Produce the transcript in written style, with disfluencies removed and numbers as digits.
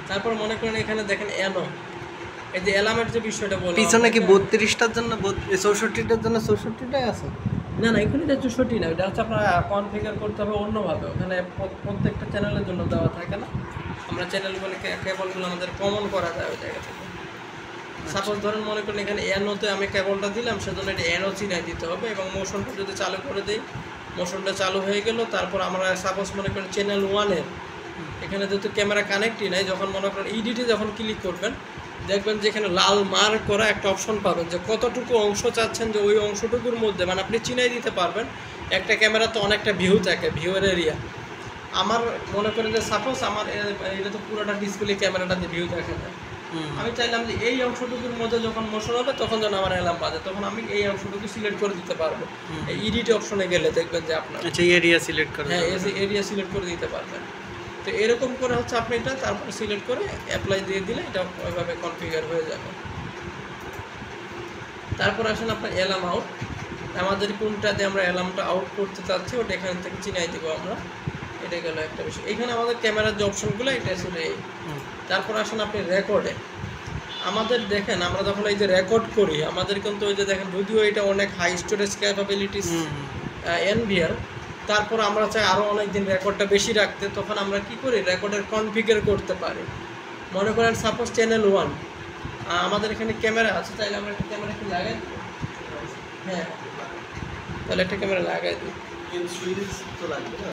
তারপর মনে করেন এখানে দেখেন এনো, এই যে অ্যালার্মের যে বিষয়টা বললাম, পিছনে কি 32টার জন্য 64টার জন্য 64টাই আছে? না না, এখানে এটা 64 না, এটা হচ্ছে আপনার কনফিগার করতে হবে অন্যভাবে। ওখানে প্রত্যেকটা চ্যানেলের জন্য দেওয়া থাকে না, আমরা চ্যানেলগুলো কেবলগুলো আমাদের কমন করা যায় ওই জায়গা থেকে। সাপোজ ধরেন মনে করেন এখানে এনোতে আমি কেবলটা দিলাম, সেজন্য এটা এনো চিনাই দিতে হবে, এবং মোশনটা যদি চালু করে দিই, মোশনটা চালু হয়ে গেল। তারপর আমরা সাপোজ মনে করেন চ্যানেল 1-এর এখানে যেহেতু ক্যামেরা কানেক্টই নাই, যখন মনে করেন ইডিটে যখন ক্লিক করবেন দেখবেন যে এখানে লাল মার্ক করা একটা অপশন পাবেন, যে কতটুকু অংশ চাচ্ছেন, যে ওই অংশটুকুর মধ্যে মানে আপনি চিনাই দিতে পারবেন। একটা ক্যামেরা তো অনেকটা ভিউ থাকে, ভিউয়ের এরিয়া। আমার মনে করেন যে সাপোজ আমার এটা তো পুরোটা ডিসপ্লে ক্যামেরাটাতে ভিউ দেখা যায়, আমি চাইলাম যে এই অংশটুকুর মধ্যে যখন মোশন হবে তখন যেন আমার অ্যালার্ম বাজে, তখন আমি এই অংশটুকু সিলেক্ট করে দিতে পারবো। এই এডিট অপশনে গেলে দেখবেন যে আপনার আচ্ছা এরিয়া সিলেক্ট করে, হ্যাঁ এরিয়া সিলেক্ট করে দিতে পারবেন। তো এরকম করে হচ্ছে আপনি এটা তারপর সিলেক্ট করে অ্যাপ্লাই দিয়ে দিলে এটা ওইভাবে কনফিগার হয়ে যাবে। তারপর আসেন আপনার অ্যালার্ম আউট, আমাদের কোনটাতে আমরা অ্যালার্মটা আউট করতে চাচ্ছি ওটা এখান থেকে চিনাই দেবো আমরা। এটা গেল একটা বিষয়। এখানে আমাদের ক্যামেরার যে অপশনগুলো এটা আসলে এই। তারপর আসেন আপনি রেকর্ডে, আমাদের দেখেন আমরা যখন এই যে রেকর্ড করি আমাদের কিন্তু ওই যে দেখেন যদিও এটা অনেক হাই স্টোরেজ ক্যাপাবিলিটিস এনভিআর, তারপর আমরা চাই আরও অনেক দিন রেকর্ডটা বেশি রাখতে, তখন আমরা কি করি রেকর্ডের কনফিগার করতে পারি। মনে করেন সাপোজ চ্যানেল 1 আমাদের এখানে ক্যামেরা আছে, তাইলে আমরা একটা ক্যামেরা কি লাগাই দিই, হ্যাঁ তাহলে একটা ক্যামেরা লাগাই দিই।